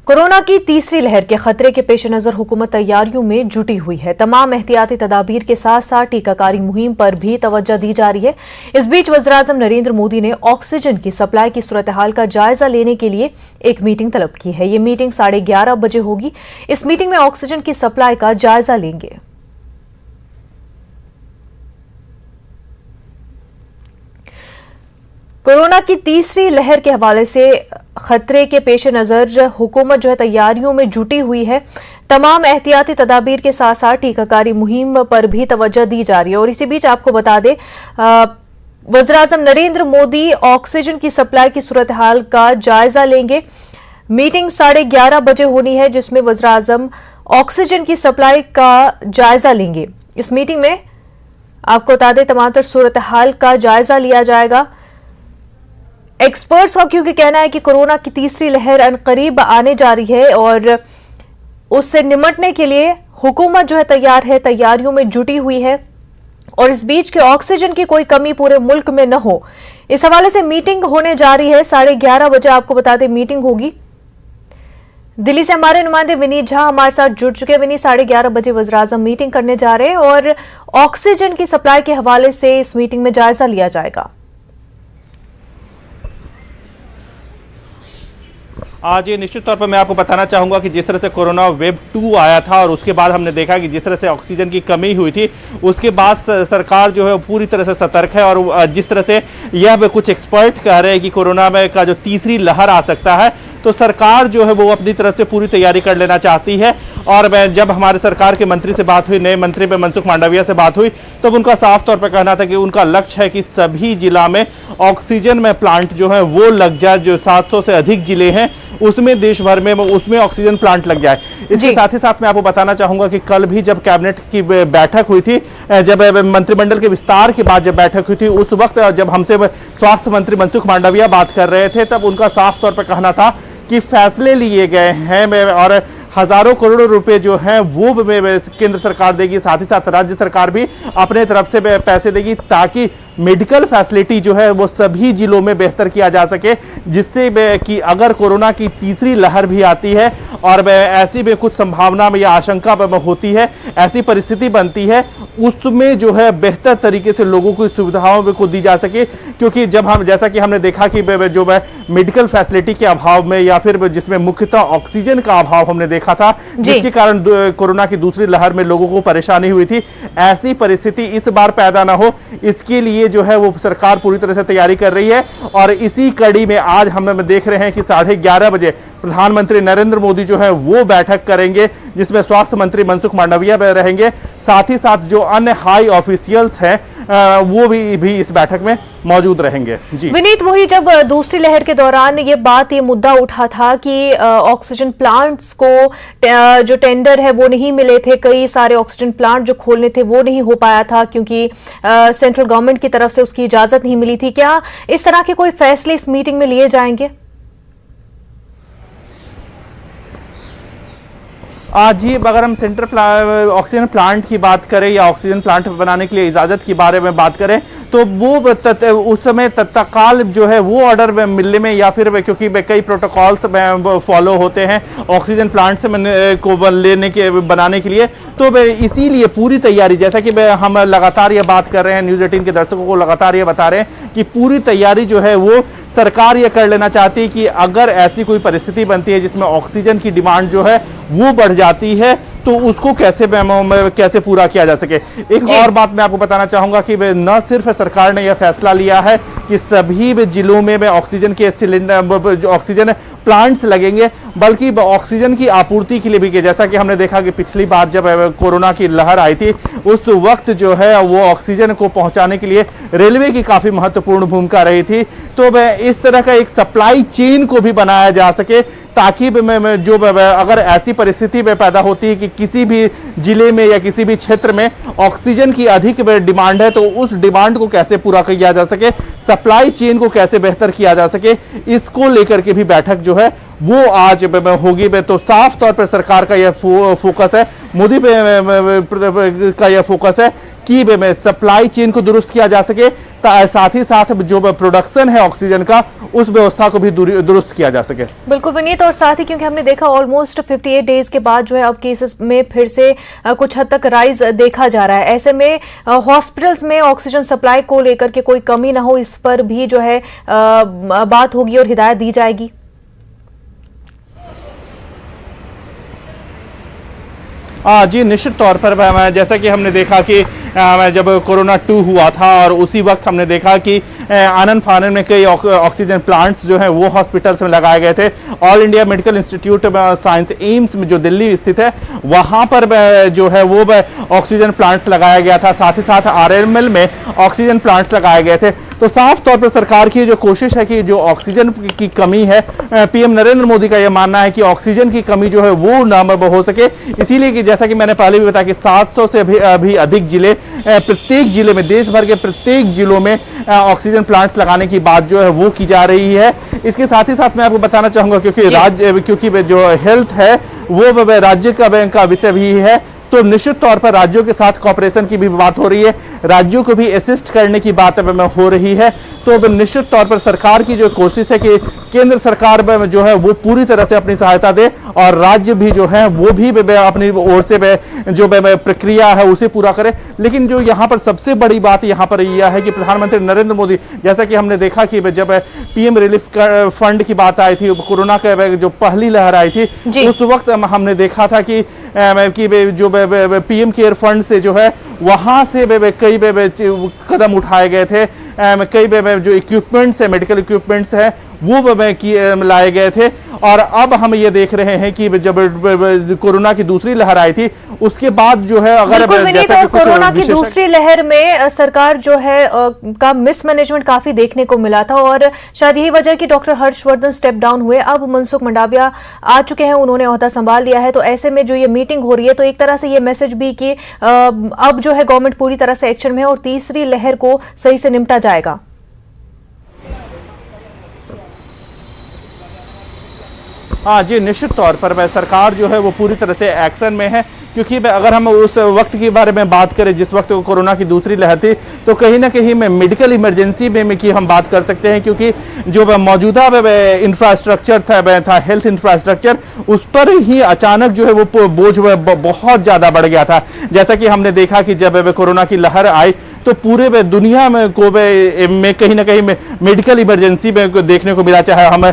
Corona की तीसरी लहर के खतरे के पेश नजर हुकूमत तैयारियों में जुटी हुई है। तमाम एहतियाती तदाबीर के साथ साथ टीकाकारी मुहिम पर भी तवज्जो दी जा रही है। इस बीच वज़ीर-ए-आज़म नरेंद्र मोदी ने ऑक्सीजन की सप्लाई की सूरत हाल का जायजा लेने के लिए एक मीटिंग तलब की है। ये मीटिंग 11:30 बजे होगी। इस मीटिंग में ऑक्सीजन की सप्लाई का जायजा लेंगे। कोरोना की तीसरी लहर के हवाले से खतरे के पेश नजर हुकूमत तैयारियों में जुटी हुई है। तमाम एहतियाती तदाबीर के साथ साथ टीकाकारी मुहिम पर भी तवज्जो दी जा रही है। और इसी बीच आपको बता दें, वज़ीर-ए-आज़म नरेंद्र मोदी ऑक्सीजन की सप्लाई की सूरत हाल का जायजा लेंगे। मीटिंग 11:30 बजे होनी है, जिसमें वज़ीर-ए-आज़म ऑक्सीजन की सप्लाई का जायजा लेंगे। इस मीटिंग में आपको बता दें, तमाम तर सूरत हाल का जायजा लिया जाएगा। एक्सपर्ट्स का क्योंकि कहना है कि कोरोना की तीसरी लहर अनकरीब आने जा रही है और उससे निपटने के लिए हुकूमत तैयार है, तैयारियों में जुटी हुई है। और इस बीच के ऑक्सीजन की कोई कमी पूरे मुल्क में न हो, इस हवाले से मीटिंग होने जा रही है। 11:30 बजे आपको बता दें मीटिंग होगी। दिल्ली से हमारे नुमाइंदे विनीत झा हमारे साथ जुड़ चुके हैं। विनीत, 11:30 बजे वज़ीर-ए-आज़म मीटिंग करने जा रहे हैं और ऑक्सीजन की सप्लाई के हवाले से इस मीटिंग में जायजा लिया जाएगा। आज ये निश्चित तौर पर मैं आपको बताना चाहूँगा कि जिस तरह से कोरोना वेव 2 आया था और उसके बाद हमने देखा कि जिस तरह से ऑक्सीजन की कमी हुई थी, उसके बाद सरकार पूरी तरह से सतर्क है। और जिस तरह से यह कुछ एक्सपर्ट कह रहे हैं कि कोरोना में का जो तीसरी लहर आ सकता है, तो सरकार वो अपनी तरफ से पूरी तैयारी कर लेना चाहती है। और जब हमारे सरकार के मंत्री से बात हुई, नए मंत्री पे मनसुख मांडविया से बात हुई, तब उनका साफ तौर पर कहना था कि उनका लक्ष्य है कि सभी जिला में ऑक्सीजन में प्लांट वो लग जाए। जो 700 से अधिक जिले हैं उसमें देश भर में उसमें ऑक्सीजन प्लांट लग जाए। इसके साथ ही साथ मैं आपको बताना चाहूंगा कि कल भी जब कैबिनेट की बैठक हुई थी, जब मंत्रिमंडल के विस्तार के बाद जब बैठक हुई थी, उस वक्त जब हमसे स्वास्थ्य मंत्री मनसुख मांडविया बात कर रहे थे, तब उनका साफ तौर पर कहना था कि फैसले लिए गए हैं और हजारों करोड़ों रुपए वो केंद्र सरकार देगी, साथ ही साथ राज्य सरकार भी अपने तरफ से पैसे देगी, ताकि मेडिकल फैसिलिटी वो सभी जिलों में बेहतर किया जा सके, जिससे कि अगर कोरोना की तीसरी लहर भी आती है और ऐसी में कुछ संभावना में या आशंका होती है, ऐसी परिस्थिति बनती है, उसमें बेहतर तरीके से लोगों को सुविधाओं को दी जा सके। क्योंकि जब हम जैसा कि हमने देखा कि जो मेडिकल फैसिलिटी के अभाव में या फिर जिसमें मुख्यतः ऑक्सीजन का अभाव हमने देखा था, जिसके कारण कोरोना की दूसरी लहर में लोगों को परेशानी हुई थी, ऐसी परिस्थिति इस बार पैदा ना हो, इसके लिए वो सरकार पूरी तरह से तैयारी कर रही है। और इसी कड़ी में आज हम देख रहे हैं कि 11:30 बजे प्रधानमंत्री नरेंद्र मोदी वो बैठक करेंगे, जिसमें स्वास्थ्य मंत्री मनसुख मांडविया रहेंगे। साथ ही साथ जो अन्य हाई ऑफिशियल्स हैं वो भी इस बैठक में मौजूद रहेंगे। जी विनीत, वही जब दूसरी लहर के दौरान ये मुद्दा उठा था कि ऑक्सीजन प्लांट्स को जो टेंडर है वो नहीं मिले थे, कई सारे ऑक्सीजन प्लांट जो खोलने थे वो नहीं हो पाया था क्योंकि सेंट्रल गवर्नमेंट की तरफ से उसकी इजाजत नहीं मिली थी। क्या इस तरह के कोई फैसले इस मीटिंग में लिए जाएंगे? जी, अगर हम ऑक्सीजन प्लांट की बात करें या ऑक्सीजन प्लांट बनाने के लिए इजाजत के बारे में बात करें, तो वो उस समय तत्काल वो ऑर्डर मिलने में या फिर क्योंकि कई प्रोटोकॉल्स फॉलो होते हैं ऑक्सीजन प्लांट से को लेने के बनाने के लिए, तो इसीलिए पूरी तैयारी, जैसा कि हम लगातार ये बात कर रहे हैं, न्यूज़ 18 के दर्शकों को लगातार ये बता रहे हैं कि पूरी तैयारी वो सरकार ये कर लेना चाहती है कि अगर ऐसी कोई परिस्थिति बनती है जिसमें ऑक्सीजन की डिमांड वो बढ़ जाती है, तो उसको कैसे पूरा किया जा सके। एक और बात मैं आपको बताना चाहूंगा कि न सिर्फ सरकार ने यह फैसला लिया है कि सभी जिलों में ऑक्सीजन के सिलेंडर, ऑक्सीजन प्लांट्स लगेंगे, बल्कि ऑक्सीजन की आपूर्ति के लिए भी, जैसा कि हमने देखा कि पिछली बार जब कोरोना की लहर आई थी, उस वक्त वो ऑक्सीजन को पहुंचाने के लिए रेलवे की काफी महत्वपूर्ण भूमिका रही थी। तो इस तरह का एक सप्लाई चेन को भी बनाया जा सके, ताकि अगर ऐसी परिस्थिति में पैदा होती है कि किसी भी जिले में या किसी भी क्षेत्र में ऑक्सीजन की अधिक डिमांड है, तो उस डिमांड को कैसे पूरा किया जा सके, सप्लाई चेन को कैसे बेहतर किया जा सके, इसको लेकर के भी बैठक वो आज होगी। तो साफ तौर पर सरकार का यह फोकस है, मोदी का यह फोकस है कि सप्लाई चेन को दुरुस्त किया जा सके, साथ ही साथ जो प्रोडक्शन है ऑक्सीजन का उस व्यवस्था को भी दुरुस्त किया जा सके। बिल्कुल विनीत, और साथ ही क्योंकि हमने देखा ऑलमोस्ट 58 डेज के बाद जो है अब केसेस में फिर से कुछ हद तक राइज देखा जा रहा है, ऐसे में हॉस्पिटल्स में ऑक्सीजन सप्लाई को लेकर के कोई कमी ना हो, इस पर भी जो है बात होगी और हिदायत दी जाएगी। जी निश्चित तौर पर जैसा कि हमने देखा कि जब कोरोना 2 हुआ था और उसी वक्त हमने देखा कि आनन फानन में कई ऑक्सीजन प्लांट्स जो हैं वो हॉस्पिटल्स में लगाए गए थे। All India medical institute science AIIMS में जो दिल्ली स्थित है वहाँ पर जो है वो ऑक्सीजन प्लांट्स लगाया गया था, साथ ही साथ आरएमएल में ऑक्सीजन प्लांट्स लगाए गए थे। तो साफ तौर पर सरकार की जो कोशिश है कि जो ऑक्सीजन की कमी है, पीएम नरेंद्र मोदी का यह मानना है कि ऑक्सीजन की कमी जो है वो ना हो सके, इसीलिए कि जैसा कि मैंने पहले भी बताया कि 700 से अभी अधिक जिले, प्रत्येक जिले में, देश भर के प्रत्येक जिलों में ऑक्सीजन प्लांट्स लगाने की बात जो है वो की जा रही है। इसके साथ ही साथ मैं आपको बताना चाहूंगा क्योंकि जो हेल्थ है वो राज्य का विषय भी है, तो निश्चित तौर पर राज्यों के साथ कॉपरेशन की भी बात हो रही है, राज्यों को भी असिस्ट करने की बात हो रही है। तो निश्चित तौर पर सरकार की जो कोशिश है कि केंद्र सरकार जो है वो पूरी तरह से अपनी सहायता दे और राज्य भी जो है वो भी अपनी ओर से जो प्रक्रिया है उसे पूरा करे। लेकिन जो यहाँ पर सबसे बड़ी बात यहाँ पर यह है कि प्रधानमंत्री नरेंद्र मोदी, जैसा कि हमने देखा कि जब पीएम रिलीफ फंड की बात आई थी, कोरोना का जो पहली लहर आई थी, उस वक्त हमने देखा था कि जो पीएम केयर फंड से जो है वहां से कई कदम उठाए गए थे, कई जो इक्विपमेंट्स है, मेडिकल इक्विपमेंट्स है वो लाए गए थे। और अब हम ये देख रहे हैं कि जब कोरोना की दूसरी लहर आई थी उसके बाद जो है अगर कोरोना की दूसरी लहर में सरकार जो है का मिसमैनेजमेंट काफी देखने को मिला था और शायद यही वजह कि डॉक्टर हर्षवर्धन स्टेप डाउन हुए। अब मनसुख मंडाविया आ चुके हैं, उन्होंने ओहदा संभाल लिया है। तो ऐसे में जो ये मीटिंग हो रही है तो एक तरह से ये मैसेज भी कि अब जो है गवर्नमेंट पूरी तरह से एक्शन में है और तीसरी लहर को सही से निपटा जाएगा। हाँ जी, निश्चित तौर पर सरकार जो है वो पूरी तरह से एक्शन में है, क्योंकि अगर हम उस वक्त के बारे में बात करें जिस वक्त कोरोना की दूसरी लहर थी तो कहीं ना कहीं में मेडिकल इमरजेंसी में की हम बात कर सकते हैं, क्योंकि जो मौजूदा इंफ्रास्ट्रक्चर था हेल्थ इंफ्रास्ट्रक्चर, उस पर ही अचानक जो है वो बोझ बहुत ज़्यादा बढ़ गया था। जैसा कि हमने देखा कि जब कोरोना की लहर आई तो पूरे दुनिया में कहीं ना कहीं मेडिकल इमरजेंसी में देखने को मिला, चाहे हम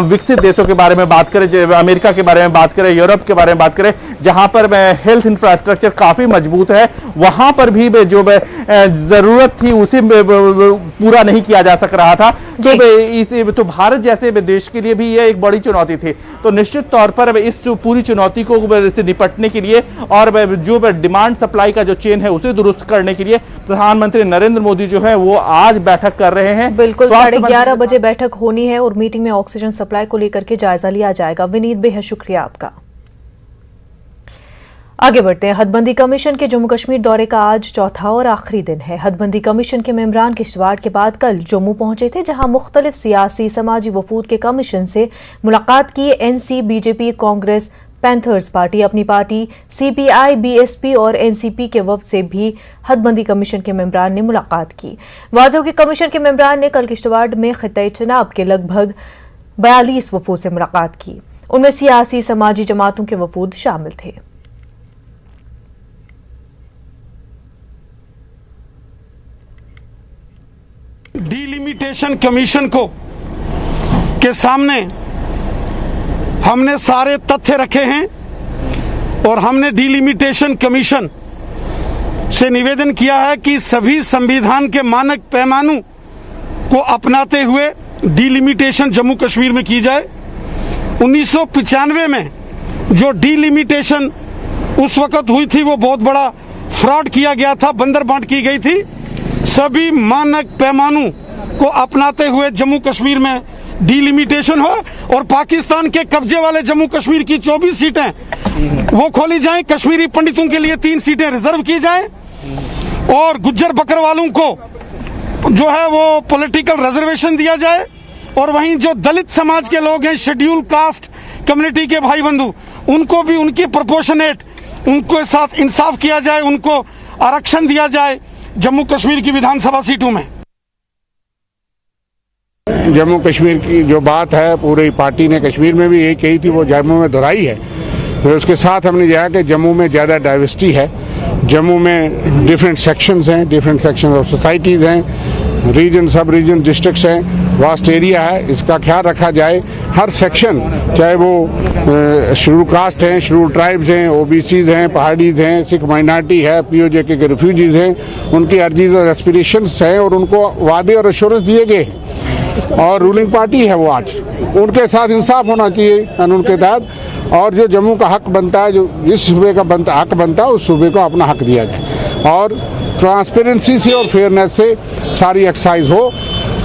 विकसित देशों के बारे में बात करें, अमेरिका के बारे में बात करें, यूरोप के बारे में बात करें, जहां पर हेल्थ इंफ्रास्ट्रक्चर काफी मजबूत है, वहां पर भी जो जरूरत थी उसे पूरा नहीं किया जा सक रहा था। तो भारत जैसे देश के लिए भी यह एक बड़ी चुनौती थी। तो निश्चित तौर पर इस पूरी चुनौती को से निपटने के लिए और जो डिमांड सप्लाई का जो चेन है उसे दुरुस्त करने के लिए प्रधानमंत्री नरेंद्र मोदी जो है वो आज बैठक कर रहे हैं। बिल्कुल 11:30 बजे बैठक होनी है और मीटिंग में ऑक्सीजन सप्लाई को लेकर के जायजा लिया जाएगा। विनीत, बेहद शुक्रिया आपका। आगे बढ़ते हैं। हदबंदी कमीशन के जम्मू कश्मीर दौरे का आज चौथा और आखिरी दिन है। हदबंदी कमीशन के मेंबरान किश्तवाड़ के बाद कल जम्मू पहुंचे थे, जहां मुख्तलिफ सियासी समाजी वफूद के कमीशन से मुलाकात की। NC, BJP, Congress, panthers party, अपनी पार्टी, सीपीआई, बीएसपी और एनसीपी के वफद से भी हदबंदी कमीशन के मेंबरान ने मुलाकात की। वाज़ेह कि कमीशन के मेंबरान ने कल किश्तवाड़ में खित्ते चनाब के लगभग 42 वफूद से मुलाकात की। उनमें सियासी समाजी जमातों के वफूद शामिल थे। डिलिमिटेशन कमीशन के सामने हमने सारे तथ्य रखे हैं और हमने डिलिमिटेशन कमीशन से निवेदन किया है कि सभी संविधान के मानक पैमानों को अपनाते हुए डिलिमिटेशन जम्मू कश्मीर में की जाए। 1995 में जो डिलिमिटेशन उस वक्त हुई थी वो बहुत बड़ा फ्रॉड किया गया था, बंदरबांट की गई थी। सभी मानक पैमानों को अपनाते हुए जम्मू कश्मीर में डिलिमिटेशन हो और पाकिस्तान के कब्जे वाले जम्मू कश्मीर की 24 सीटें वो खोली जाएं। कश्मीरी पंडितों के लिए 3 सीटें रिजर्व की जाएं और गुज्जर बकरवालों को जो है वो पॉलिटिकल रिजर्वेशन दिया जाए। और वहीं जो दलित समाज के लोग हैं, शेड्यूल कास्ट कम्युनिटी के भाई बंधु, उनको भी उनकी प्रोपोर्शनेट उनके साथ इंसाफ किया जाए, उनको आरक्षण दिया जाए जम्मू कश्मीर की विधानसभा सीटों में। जम्मू कश्मीर की जो बात है पूरी पार्टी ने कश्मीर में भी यही कही थी, वो जम्मू में दोहराई है। तो उसके साथ हमने यह कि जम्मू में ज़्यादा डाइवर्सिटी है, जम्मू में डिफरेंट सेक्शंस हैं, डिफरेंट सेक्शन ऑफ सोसाइटीज़ हैं, रीजन सब रीजन डिस्ट्रिक्ट्स हैं, वास्ट एरिया है, इसका ख्याल रखा जाए। हर सेक्शन, चाहे वो शेड्यूल कास्ट हैं, शेड्यूल ट्राइब्स हैं, ओबीसीज हैं, पहाड़ीज हैं, सिख माइनॉरिटी है, पीओजेके के रिफ्यूजीज हैं, उनकी अर्जीज और एस्पिरेशंस हैं और उनको वादे और एश्योरेंस दिए गए और रूलिंग पार्टी है वो आज, उनके साथ इंसाफ होना चाहिए कानून के तहत। और जो जम्मू का हक बनता है, जो जिस सूबे का हक बनता है, उस सूबे को अपना हक दिया जाए और ट्रांसपेरेंसी से और फेयरनेस से सारी एक्सरसाइज हो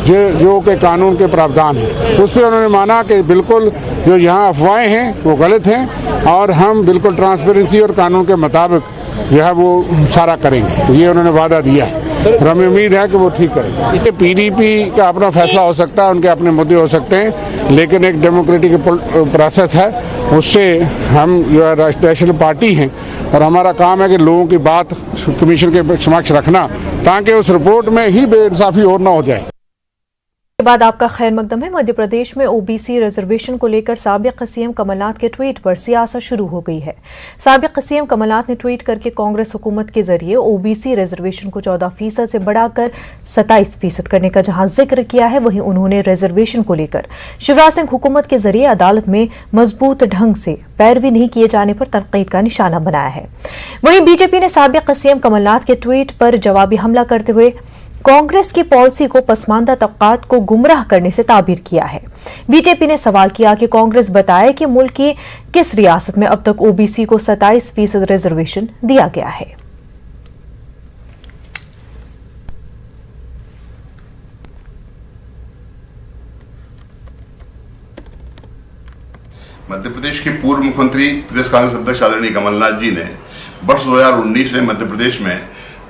जो कि कानून के प्रावधान हैं। उस पर उन्होंने माना कि बिल्कुल जो यहाँ अफवाहें हैं वो गलत हैं और हम बिल्कुल ट्रांसपेरेंसी और कानून के मुताबिक जो है वो सारा करेंगे। तो ये उन्होंने वादा दिया है और हमें उम्मीद है कि वो ठीक करेंगे। पीडीपी का अपना फैसला हो सकता है, उनके अपने मुद्दे हो सकते हैं, लेकिन एक डेमोक्रेटिक प्रोसेस है, उससे हम जो है नेशनल पार्टी हैं और हमारा काम है कि लोगों की बात कमीशन के समक्ष रखना ताकि उस रिपोर्ट में ही बेइंसाफी और ना हो जाए। के बाद आपका खैर मकदम है। मध्य प्रदेश में ओबीसी रिजर्वेशन को लेकर साबिक सीएम कमलनाथ के ट्वीट पर सियासत शुरू हो गई है। साबिक सीएम कमलनाथ ने ट्वीट करके कांग्रेस हुकूमत के जरिए ओबीसी रिजर्वेशन को 14% से बढ़ाकर 27% करने का जहां जिक्र किया है, वहीं उन्होंने रिजर्वेशन को लेकर शिवराज सिंह हुकूमत के जरिए अदालत में मजबूत ढंग से पैरवी नहीं किए जाने पर तनकीद का निशाना बनाया है। वहीं बीजेपी ने साबिक सीएम कमलनाथ के ट्वीट पर जवाबी हमला करते हुए कांग्रेस की पॉलिसी को पसमानदा तबकात को गुमराह करने से ताबीर किया है। बीजेपी ने सवाल किया कि कांग्रेस बताए कि मुल्क की किस रियासत में अब तक ओबीसी को 27% रिजर्वेशन दिया गया है। मध्य प्रदेश के पूर्व मुख्यमंत्री प्रदेश कांग्रेस अध्यक्ष आदरणीय कमलनाथ जी ने वर्ष 2019 में मध्य प्रदेश में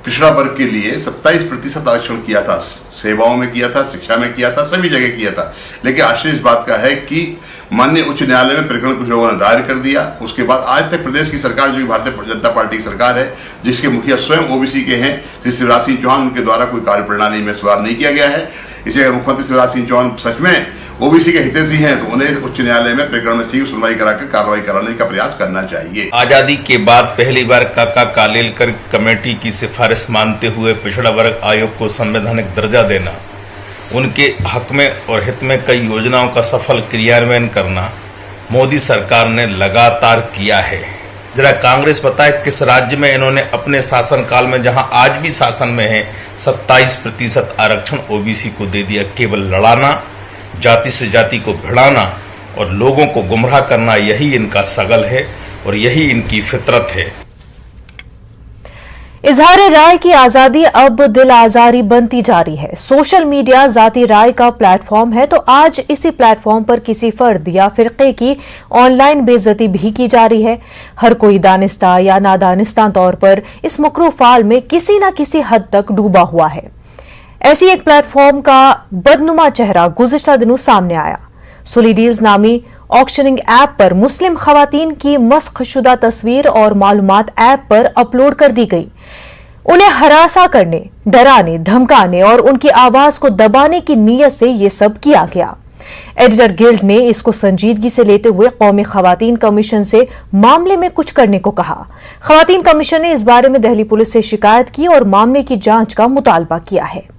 पिछड़ा वर्ग के लिए 27% आरक्षण किया था, सेवाओं में किया था, शिक्षा में किया था, सभी जगह किया था। लेकिन आश्चर्य इस बात का है कि माननीय उच्च न्यायालय में प्रकरण कुछ लोगों ने दायर कर दिया। उसके बाद आज तक प्रदेश की सरकार, जो भारतीय जनता पार्टी की सरकार है, जिसके मुखिया स्वयं ओबीसी के हैं, श्री शिवराज सिंह चौहान, उनके द्वारा कोई कार्यप्रणाली में सुधार नहीं किया गया है। इसलिए अगर मुख्यमंत्री शिवराज सिंह चौहान सच में ओबीसी के हितैषी हैं तो उन्हें उच्च न्यायालय में प्रकरण में शीघ्र सुनवाई कराकर कार्रवाई कराने का प्रयास करना चाहिए। आजादी के बाद पहली बार काका कालेलकर कमेटी की सिफारिश मानते हुए पिछड़ा वर्ग आयोग को संवैधानिक दर्जा देना, उनके हक में और हित में कई योजनाओं का सफल क्रियान्वयन करना मोदी सरकार ने लगातार किया है। जरा कांग्रेस बताए किस राज्य में इन्होंने अपने शासनकाल में, जहां आज भी शासन में है, 27% आरक्षण ओबीसी को दे दिया। केवल लड़ाना, जाति से जाति को भिड़ाना और लोगों को गुमराह करना, यही इनका सगल है और यही इनकी फितरत है। इजहार राय की आजादी अब दिल आजारी बनती जा रही है। सोशल मीडिया जाती राय का प्लेटफॉर्म है, तो आज इसी प्लेटफॉर्म पर किसी फर्द या फिरके की ऑनलाइन बेइज्जती भी की जा रही है। हर कोई दानिस्ता या नादानिस्ता तौर पर इस मकरूह फाल में किसी न किसी हद तक डूबा हुआ है। ऐसी एक प्लेटफॉर्म का बदनुमा चेहरा गुज़िश्ता दिनों सामने आया। सुली डील्स नामी ऑक्शनिंग ऐप पर मुस्लिम खवातीन की मस्खशुदा तस्वीर और मालूमात ऐप पर अपलोड कर दी गई। उन्हें हरासा करने, डराने, धमकाने और उनकी आवाज को दबाने की नीयत से ये सब किया गया। एडिटर गिल्ड ने इसको संजीदगी से लेते हुए कौमी खवातीन कमीशन से मामले में कुछ करने को कहा। खवातीन कमीशन ने इस बारे में दिल्ली पुलिस से शिकायत की और मामले की जांच का मुतालबा किया है।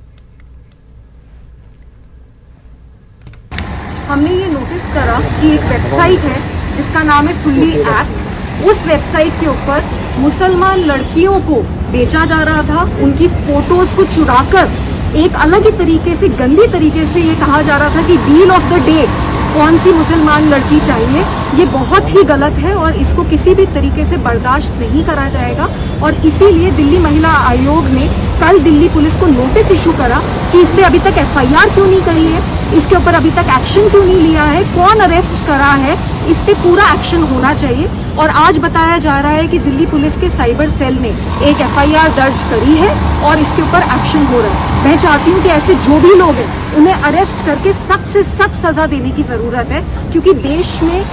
हमने ये नोटिस करा कि एक वेबसाइट है जिसका नाम है फुल्ली ऐप। उस वेबसाइट के ऊपर मुसलमान लड़कियों को बेचा जा रहा था। उनकी फोटोज को चुराकर एक अलग ही तरीके से, गंदी तरीके से ये कहा जा रहा था कि डील ऑफ द डे कौन सी मुसलमान लड़की चाहिए। ये बहुत ही गलत है और इसको किसी भी तरीके से बर्दाश्त नहीं करा जाएगा। और इसीलिए दिल्ली महिला आयोग ने कल दिल्ली पुलिस को नोटिस इशू करा कि इस पे अभी तक एफआईआर क्यों नहीं करी है, इसके ऊपर अभी तक एक्शन क्यों नहीं लिया है, कौन अरेस्ट करा है, इस पे पूरा एक्शन होना चाहिए। और आज बताया जा रहा है कि दिल्ली पुलिस के साइबर सेल ने एक एफआईआर दर्ज करी है और इसके ऊपर एक्शन हो रहा है। मैं चाहती हूँ कि ऐसे जो भी लोग हैं उन्हें अरेस्ट करके सख्त से सख्त सजा देने की जरूरत है, क्योंकि देश में,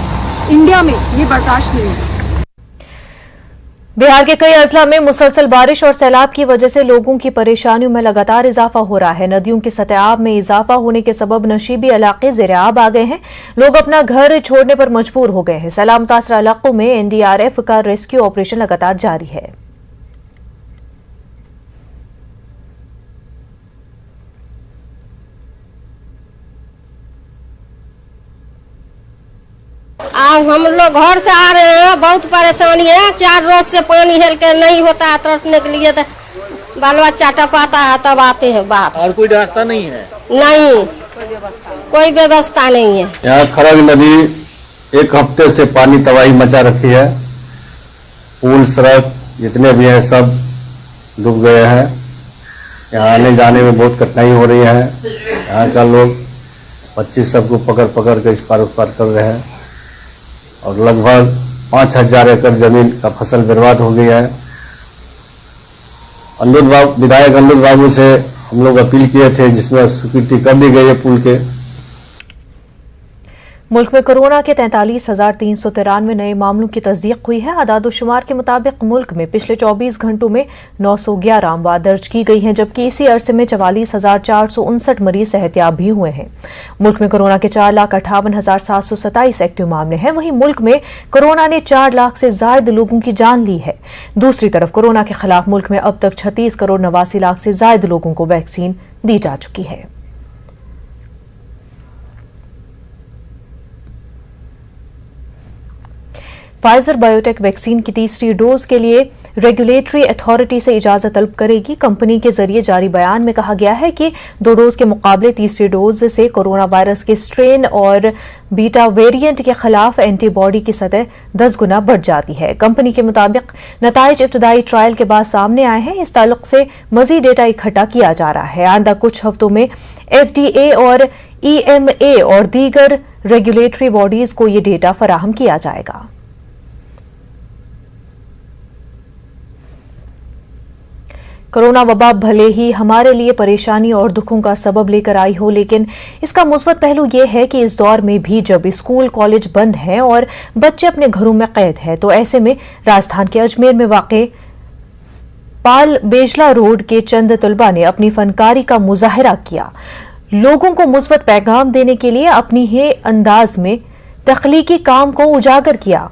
इंडिया में ये बर्दाश्त नहीं है। बिहार के कई अजला में मुसलसल बारिश और सैलाब की वजह से लोगों की परेशानियों में लगातार इजाफा हो रहा है। नदियों के सतह में इजाफा होने के सबब नशीबी इलाके ज़ेर-ए-आब आ गए हैं। लोग अपना घर छोड़ने पर मजबूर हो गए हैं। सैलाब मुतासरा इलाकों में एनडीआरएफ का रेस्क्यू ऑपरेशन लगातार जारी है। अब हम लोग घर से आ रहे हैं, बहुत परेशानी है। 4 रोज से पानी हेल के नहीं होता है तड़पने के लिए, तो बाल बच्चा टपाता है तब आते हैं बाहर। और कोई रास्ता नहीं है? नहीं, कोई व्यवस्था नहीं है। यहाँ खरग नदी 1 हफ्ते से पानी तबाही मचा रखी है। पुल सड़क जितने भी हैं सब डूब गए हैं। यहाँ आने जाने में बहुत कठिनाई हो रही है। यहाँ का लोग 25 सबको पकड़ पकड़ के इस पार उस पार कर रहे हैं और लगभग 5000 एकड़ जमीन का फसल बर्बाद हो गया है। विधायक अनिरुद्ध बाबू से हम लोग अपील किए थे, जिसमें स्वीकृति कर दी गई है पुल के। मुल्क में कोरोना के 43,393 नए मामलों की तस्दीक हुई है। आदाद-ओ-शुमार के मुताबिक मुल्क में पिछले 24 घंटों में 911 अमवात दर्ज की गई हैं, जबकि इसी अरसे में 44,459 मरीज सेहतयाब भी हुए हैं। मुल्क में कोरोना के 4,58,727 एक्टिव मामले हैं। वहीं मुल्क में कोरोना ने 4 लाख से ज्यादा लोगों की जान ली है। दूसरी तरफ कोरोना के खिलाफ मुल्क में अब तक 36 करोड़ 89 लाख से ज्यादा लोगों को वैक्सीन दी जा चुकी है। फाइजर बायोटेक वैक्सीन की तीसरी डोज के लिए रेगुलेटरी अथॉरिटी से इजाजत तलब करेगी। कंपनी के जरिए जारी बयान में कहा गया है कि 2 डोज के मुकाबले तीसरी डोज से कोरोना वायरस के स्ट्रेन और बीटा वेरिएंट के खिलाफ एंटीबॉडी की सतह 10 गुना बढ़ जाती है। कंपनी के मुताबिक नताइज इब्तदाई ट्रायल के बाद सामने आए हैं। इस ताल्लुक से मजीद डेटा इकट्ठा किया जा रहा है। आइंदा कुछ हफ्तों में FDA और EMA और दीगर रेगुलेटरी बॉडीज को ये डेटा फराहम किया जाएगा। कोरोना वबा भले ही हमारे लिए परेशानी और दुखों का सबब लेकर आई हो, लेकिन इसका मुस्बत पहलू यह है कि इस दौर में भी जब स्कूल कॉलेज बंद हैं और बच्चे अपने घरों में कैद हैं, तो ऐसे में राजस्थान के अजमेर में वाक़े पाल बेजला रोड के चंद तलबा ने अपनी फनकारी का मुजाहरा किया। लोगों को मुस्बत पैगाम देने के लिए अपनी ही अंदाज में तख्लीकी काम को उजागर किया।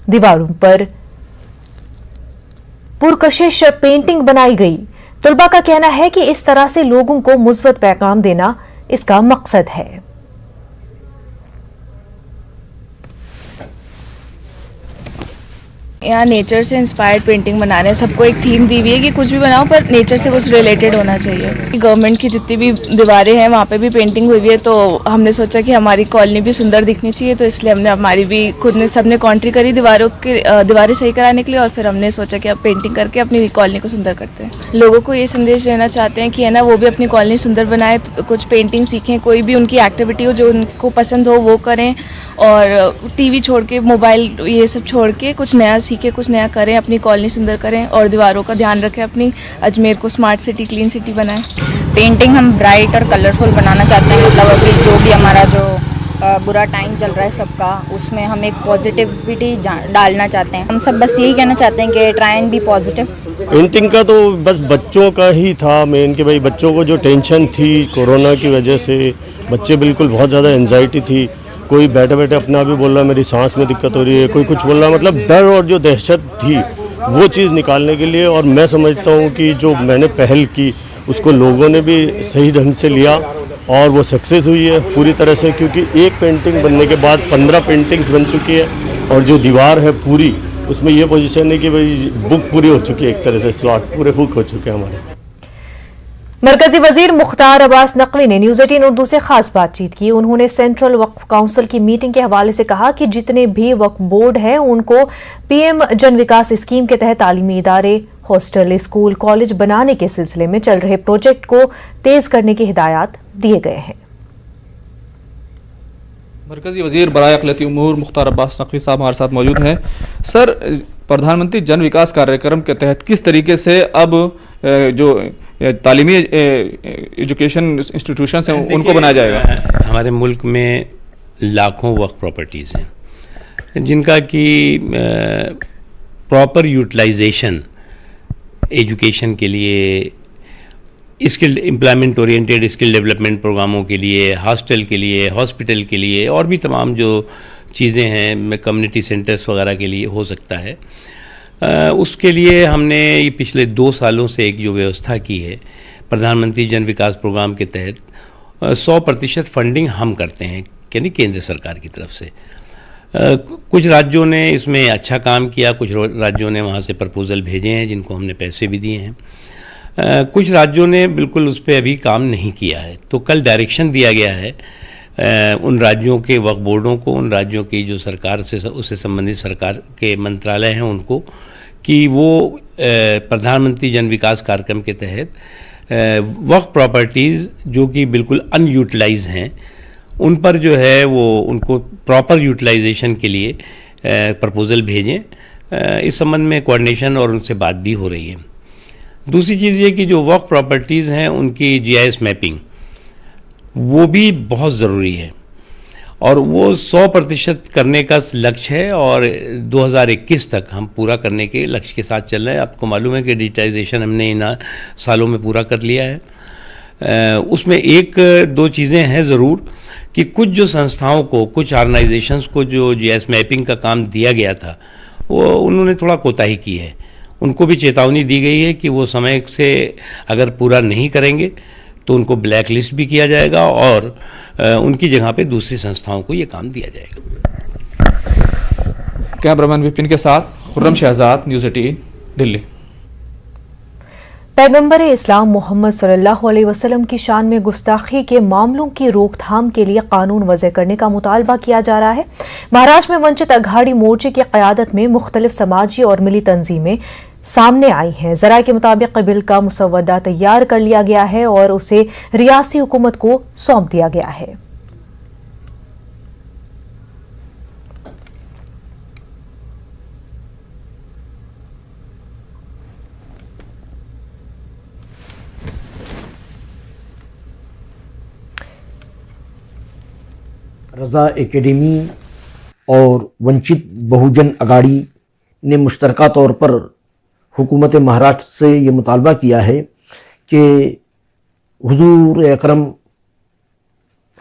दीवारों पर पुरकशिश पेंटिंग बनाई गई। तलबा का कहना है कि इस तरह से लोगों को मुस्बत पैगाम देना इसका मकसद है। यहाँ नेचर से इंस्पायर्ड पेंटिंग बना रहे हैं। सबको एक थीम दी हुई है कि कुछ भी बनाओ पर नेचर से कुछ रिलेटेड होना चाहिए। गवर्नमेंट की जितनी भी दीवारें हैं वहाँ पे भी पेंटिंग हुई है, तो हमने सोचा कि हमारी कॉलोनी भी सुंदर दिखनी चाहिए, तो इसलिए हमने हमारी भी खुद ने सबने कॉन्ट्री करी दीवारें सही कराने के लिए, और फिर हमने सोचा कि अब पेंटिंग करके अपनी कॉलोनी को सुंदर करते हैं। लोगों को ये संदेश देना चाहते हैं कि है ना, वो भी अपनी कॉलोनी सुंदर बनाए, तो कुछ पेंटिंग सीखें, कोई भी उनकी एक्टिविटी हो जो उनको पसंद हो वो करें, और टीवी छोड़ के मोबाइल ये सब छोड़ के कुछ नया सीखें, कुछ नया करें, अपनी कॉलोनी सुंदर करें और दीवारों का ध्यान रखें, अपनी अजमेर को स्मार्ट सिटी क्लीन सिटी बनाएं। पेंटिंग हम ब्राइट और कलरफुल बनाना चाहते हैं। मतलब अभी जो भी हमारा जो बुरा टाइम चल रहा है सबका, उसमें हम एक पॉजिटिविटी डालना चाहते हैं। हम सब बस यही कहना चाहते हैं कि try and be positive. Painting का तो बस बच्चों का ही था मेन, कि भाई बच्चों को जो टेंशन थी कोरोना की वजह से, बच्चे बिल्कुल बहुत ज़्यादा एंजाइटी थी। कोई बैठे बैठे अपना भी बोल रहा मेरी सांस में दिक्कत हो रही है, कोई कुछ बोल रहा, मतलब डर और जो दहशत थी वो चीज़ निकालने के लिए। और मैं समझता हूँ कि जो मैंने पहल की उसको लोगों ने भी सही ढंग से लिया और वो सक्सेस हुई है पूरी तरह से, क्योंकि एक पेंटिंग बनने के बाद 15 पेंटिंग्स बन चुकी है, और जो दीवार है पूरी उसमें ये पोजीशन है कि भाई बुक पूरी हो चुकी है, एक तरह से स्लॉट पूरे बुक हो चुके हैं हमारे। मरकजी वजीर मुख्तार अब्बास नकवी ने न्यूज़ 18 उर्दू से खास बातचीत की। उन्होंने सेंट्रल वक्फ काउंसिल की मीटिंग के हवाले से कहा कि जितने भी वक्फ बोर्ड हैं उनको पीएम जन विकास स्कीम के तहत तालीमी इदारे, हॉस्टल, स्कूल, कॉलेज बनाने के सिलसिले में चल रहे प्रोजेक्ट को तेज करने की हिदायत दिए गए हैं। मरकजी वजीर बराए अक़लियती उमूर मुख्तार अब्बास नकवी साहब हमारे साथ मौजूद हैं। सर, प्रधानमंत्री जन विकास कार्यक्रम के तहत किस तरीके से अब जो तालीमी एजुकेशन इंस्टीट्यूशंस हैं उनको बनाया जाएगा? हमारे मुल्क में लाखों वक्फ प्रॉपर्टीज़ हैं जिनका कि प्रॉपर यूटिलाइजेशन एजुकेशन के लिए, skill employment oriented skill development प्रोग्रामों के लिए, हॉस्टल के लिए, हॉस्पिटल के लिए और भी तमाम जो चीज़ें हैं कम्युनिटी सेंटर्स वगैरह के लिए हो सकता है। उसके लिए हमने ये पिछले 2 सालों से एक जो व्यवस्था की है, प्रधानमंत्री जन विकास प्रोग्राम के तहत 100% फंडिंग हम करते हैं, यानी केंद्र सरकार की तरफ से। कुछ राज्यों ने इसमें अच्छा काम किया, कुछ राज्यों ने वहाँ से प्रपोज़ल भेजे हैं जिनको हमने पैसे भी दिए हैं, कुछ राज्यों ने बिल्कुल उस पर अभी काम नहीं किया है। तो कल डायरेक्शन दिया गया है उन राज्यों के वक्फ बोर्डों को, उन राज्यों की जो सरकार से उससे संबंधित सरकार के मंत्रालय हैं उनको, कि वो प्रधानमंत्री जन विकास कार्यक्रम के तहत वक्फ प्रॉपर्टीज़ जो कि बिल्कुल अनयूटिलाइज हैं उन पर जो है वो उनको प्रॉपर यूटिलाइजेशन के लिए प्रपोज़ल भेजें। इस संबंध में कोऑर्डिनेशन और उनसे बात भी हो रही है। दूसरी चीज़ ये कि जो वक्फ प्रॉपर्टीज़ हैं उनकी GIS मैपिंग वो भी बहुत ज़रूरी है और वो 100% करने का लक्ष्य है और 2021 तक हम पूरा करने के लक्ष्य के साथ चल रहे हैं। आपको मालूम है कि डिजिटाइजेशन हमने इन सालों में पूरा कर लिया है। उसमें 1-2 चीज़ें हैं ज़रूर कि कुछ जो संस्थाओं को, कुछ ऑर्गेनाइजेशंस को जो GIS मैपिंग का काम दिया गया था वो उन्होंने थोड़ा कोताही की है। उनको भी चेतावनी दी गई है कि वो समय से अगर पूरा नहीं करेंगे तो उनको ब्लैक लिस्ट भी किया जाएगा और उनकी जगह पे दूसरी संस्थाओं को ये काम दिया जाएगा। कैमरामैन विपिन के साथ खुर्रम शहजाद, न्यूज़ 18 दिल्ली। पैगंबर इस्लाम मोहम्मद सल्लल्लाहु अलैहि वसल्लम की शान में गुस्ताखी के मामलों की रोकथाम के लिए कानून वज़े करने का मुतालबा किया जा रहा है। महाराष्ट्र में वंचित अघाड़ी मोर्चे की क़यादत में मुख्तलिफ समाजी और मिली तंजीमें सामने आई हैं। ज़राए के मुताबिक बिल का मुसवदा तैयार कर लिया गया है और उसे रियासी हुकूमत को सौंप दिया गया है। रज़ा एकेडमी और वंचित बहुजन अघाड़ी ने मुश्तरका तौर पर हुकूमत महाराष्ट्र से ये मुतालबा किया है कि हुजूर अकरम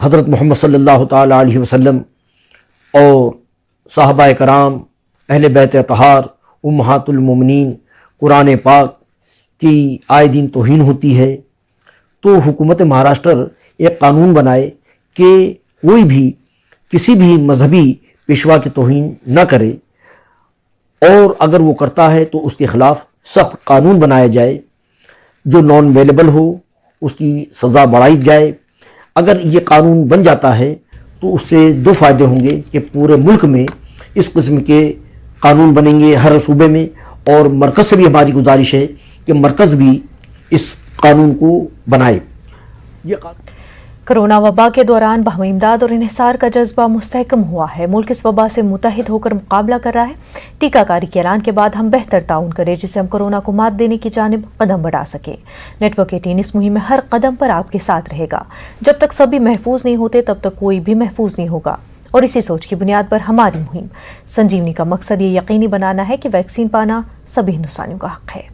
हज़रत मोहम्मद सल्लल्लाहु ताला अलैहि वसल्लम और साहबा कराम, अहले बैत अतहार, उम्महातुल मोमिनीन, कुरान पाक की आए दिन तौहीन होती है। तो हुकूमत महाराष्ट्र एक कानून बनाए कि कोई भी किसी भी मजहबी पेशवा की तौहीन न करे और अगर वो करता है तो उसके खिलाफ सख्त कानून बनाया जाए, जो नॉन अवेलेबल हो उसकी सज़ा बढ़ाई जाए। अगर ये कानून बन जाता है तो उससे 2 फ़ायदे होंगे कि पूरे मुल्क में इस किस्म के कानून बनेंगे हर सूबे में, और मरकज़ से भी हमारी गुजारिश है कि मरकज़ भी इस कानून को बनाए। ये कोरोना वबा के दौरान बाहमी इमदाद और इन्हिसार का जज्बा मुस्तहकम हुआ है। मुल्क इस वबा से मुत्तहिद होकर मुकाबला कर रहा है। टीकाकारी के ऐलान के बाद हम बेहतर ताउन करें जिससे हम कोरोना को मात देने की जानिब कदम बढ़ा सके। नेटवर्क 18 इस मुहिम में हर कदम पर आपके साथ रहेगा। जब तक सभी महफूज नहीं होते तब तक कोई भी महफूज नहीं होगा, और इसी सोच की बुनियाद पर हमारी मुहिम संजीवनी का मकसद ये यकीनी बनाना है कि वैक्सीन पाना सभी हिंदुस्तानियों का हक है।